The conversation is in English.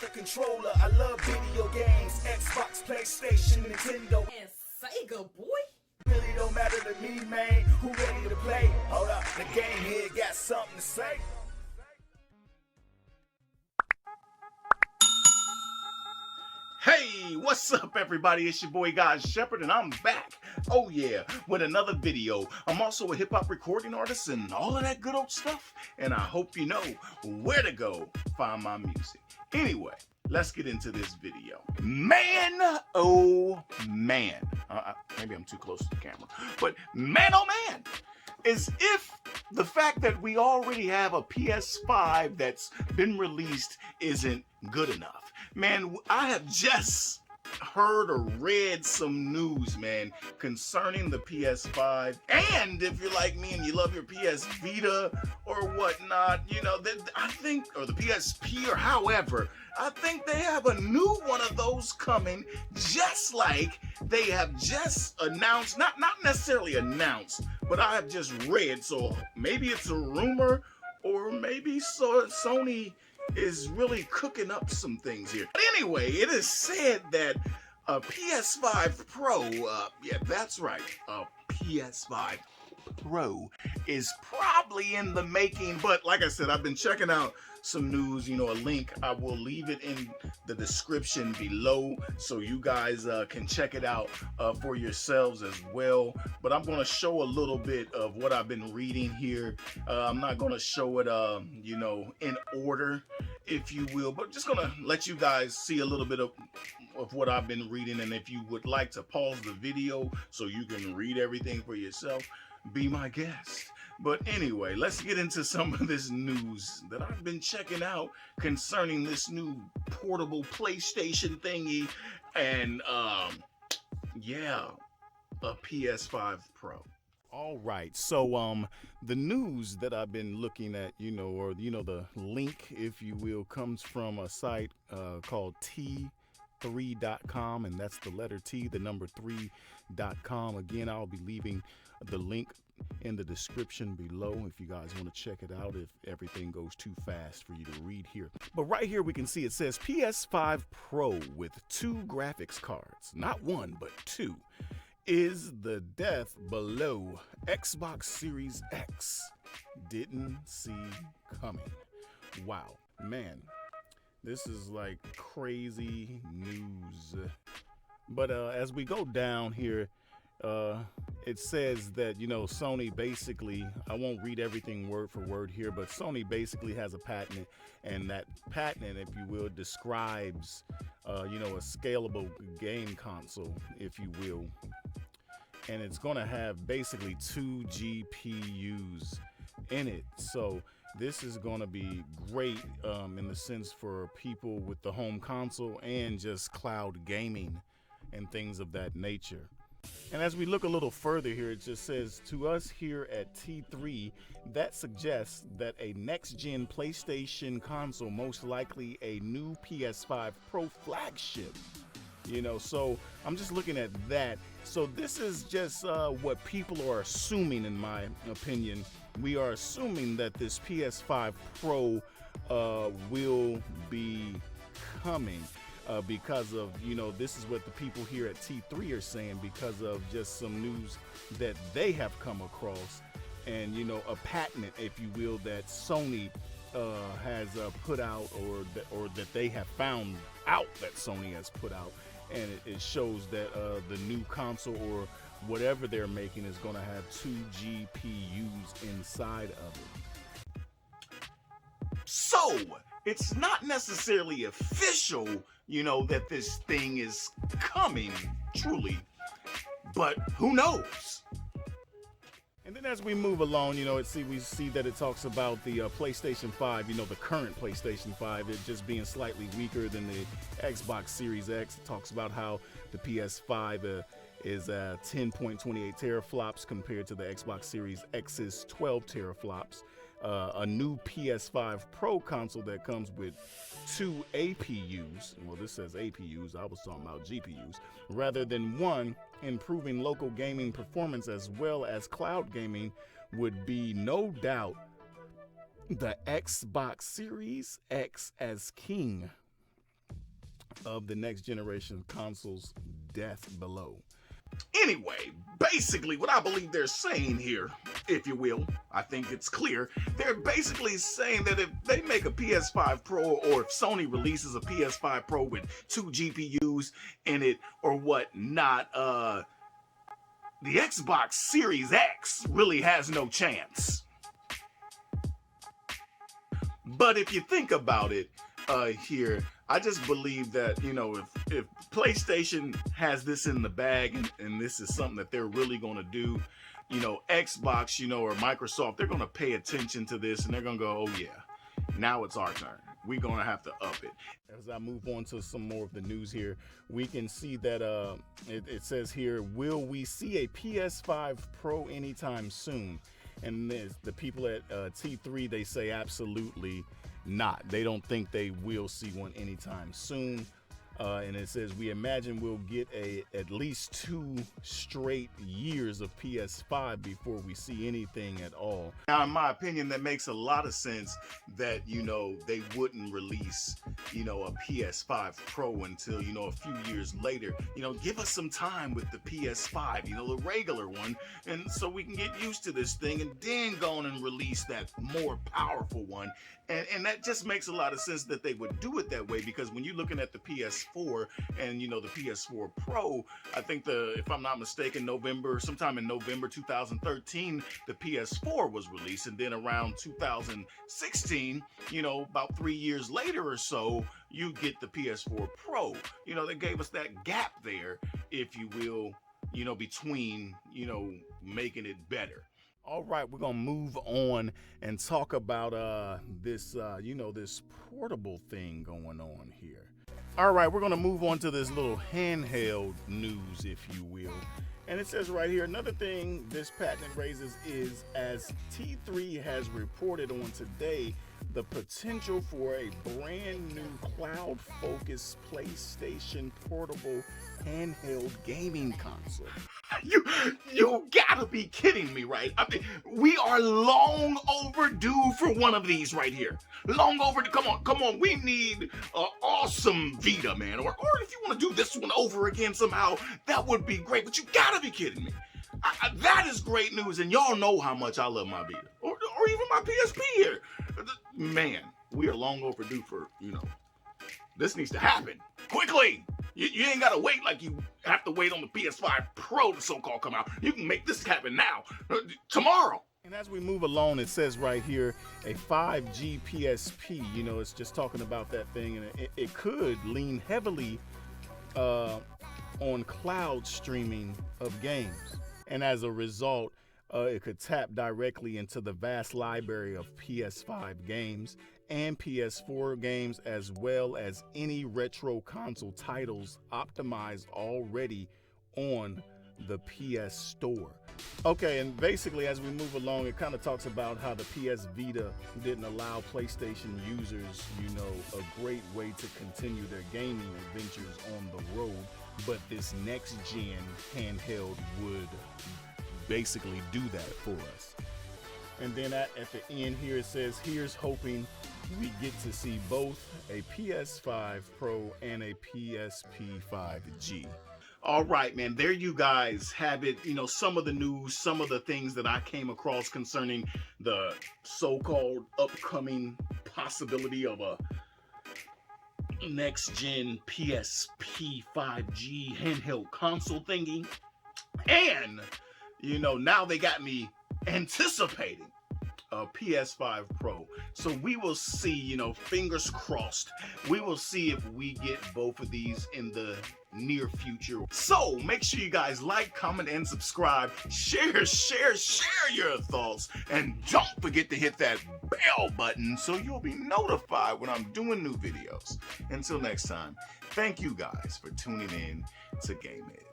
the controller. I love video games, Xbox, PlayStation, Nintendo, and Sega, boy. Really don't matter to me, man. Who ready to play? Hold up, the GameHead got something to say. Hey, what's up everybody? It's your boy God Shepherd and I'm back. Oh yeah, with another video. I'm also a hip-hop recording artist and all of that good old stuff. And I hope you know where to go find my music. Anyway, let's get into this video. Man, oh man. Maybe I'm too close to the camera. But man, oh man. As if the fact that we already have a PS5 that's been released isn't good enough. Man, I have just heard or read some news, man, concerning the PS5. And if you're like me and you love your PS Vita or whatnot, you know, I think, or the PSP or however, I think they have a new one of those coming, just like they have just announced, not necessarily announced, but I have just read, so maybe it's a rumor, or maybe Sony is really cooking up some things here. But anyway, it is said that a PS5 Pro, yeah, that's right, a PS5 Pro is probably in the making. But like I said, I've been checking out some news, you know, a link, I will leave it in the description below so you guys can check it out for yourselves as well. But I'm going to show a little bit of what I've been reading here. I'm not going to show it, you know, in order, if you will, but just going to let you guys see a little bit of what I've been reading. And if you would like to pause the video so you can read everything for yourself, be my guest. But anyway, let's get into some of this news that I've been checking out concerning this new portable PlayStation thingy and, yeah, a PS5 Pro. All right, so the news that I've been looking at, you know, or you know, the link, if you will, comes from a site called T3.com, and that's the letter T, the number 3.com. Again, I'll be leaving the link in the description below if you guys want to check it out, if everything goes too fast for you to read here. But right here we can see it says PS5 Pro with 2 graphics cards, not one but 2, is the death below Xbox Series X. Didn't see coming. Wow, man, this is like crazy news. But as we go down here, it says that, you know, Sony basically, I won't read everything word for word here, but Sony basically has a patent, and that patent, if you will, describes, you know, a scalable game console, if you will. And it's going to have basically 2 GPUs in it. So this is going to be great in the sense for people with the home console and just cloud gaming and things of that nature. And as we look a little further here, it just says to us here at T3, that suggests that a next-gen PlayStation console, most likely a new PS5 Pro flagship. You know, so I'm just looking at that. So this is just what people are assuming, in my opinion. We are assuming that this PS5 Pro will be coming. Because of, you know, this is what the people here at T3 are saying, because of just some news that they have come across, and, you know, a patent, if you will, that Sony has put out, or that they have found out that Sony has put out, and it shows that the new console or whatever they're making is going to have 2 GPUs inside of it. So it's not necessarily official, you know, that this thing is coming, truly, but who knows? And then as we move along, you know, we see that it talks about the PlayStation 5, you know, the current PlayStation 5, it just being slightly weaker than the Xbox Series X. It talks about how the PS5 is 10.28 teraflops compared to the Xbox Series X's 12 teraflops. A new PS5 Pro console that comes with 2 APUs, well, this says APUs, I was talking about GPUs, rather than 1, improving local gaming performance as well as cloud gaming, would be no doubt the Xbox Series X as king. of the next generation consoles death below. Anyway, basically what I believe they're saying here, if you will, I think it's clear, they're basically saying that if they make a PS5 Pro, or if Sony releases a PS5 Pro with 2 GPUs in it or whatnot, the Xbox Series X really has no chance. But if you think about it here, I just believe that, you know, if PlayStation has this in the bag and this is something that they're really going to do, you know, Xbox, you know, or Microsoft, they're going to pay attention to this and they're going to go, oh yeah, now it's our turn. We're going to have to up it. As I move on to some more of the news here, we can see that it says here, will we see a PS5 Pro anytime soon? And the people at T3, they say absolutely not. They don't think they will see one anytime soon. And it says, we imagine we'll get at least 2 straight years of PS5 before we see anything at all. Now, in my opinion, that makes a lot of sense that, you know, they wouldn't release, you know, a PS5 Pro until, you know, a few years later. You know, give us some time with the PS5, you know, the regular one, and so we can get used to this thing and then go on and release that more powerful one. And that just makes a lot of sense that they would do it that way, because when you're looking at the PS4 and, you know, the PS4 Pro, I think if I'm not mistaken, sometime in November 2013, the PS4 was released. And then around 2016, you know, about 3 years later or so, you get the PS4 Pro. You know, they gave us that gap there, if you will, you know, between, you know, making it better. All right, we're gonna move on and talk about this you know, this portable thing going on here. All right, we're gonna move on to this little handheld news, if you will. And it says right here, another thing this patent raises is, as T3 has reported on today, the potential for a brand new cloud-focused PlayStation portable handheld gaming console. You gotta be kidding me, right? I mean, we are long overdue for one of these right here. Long overdue. Come on. We need an awesome Vita, man. Or if you want to do this one over again somehow, that would be great. But you gotta be kidding me. That is great news, and y'all know how much I love my Vita. Or even my PSP here. Man, we are long overdue for, you know, this needs to happen quickly. You ain't gotta wait like you have to wait on the PS5 Pro to so-called come out. You can make this happen now, tomorrow. And as we move along, it says right here, a 5G PSP, you know, it's just talking about that thing, and it could lean heavily on cloud streaming of games. And as a result, it could tap directly into the vast library of PS5 games and PS4 games, as well as any retro console titles optimized already on the PS Store. Okay, and basically as we move along, it kind of talks about how the PS Vita didn't allow PlayStation users, you know, a great way to continue their gaming adventures on the road, but this next gen handheld would basically do that for us. And then at the end here, it says, here's hoping we get to see both a PS5 Pro and a PSP 5G. All right, man, there you guys have it. You know, some of the news, some of the things that I came across concerning the so-called upcoming possibility of a next-gen PSP 5G handheld console thingy. And, you know, now they got me anticipating a PS5 Pro. So we will see, you know, fingers crossed. We will see if we get both of these in the near future. So make sure you guys like, comment, and subscribe. Share your thoughts. And don't forget to hit that bell button so you'll be notified when I'm doing new videos. Until next time, thank you guys for tuning in to GameHead.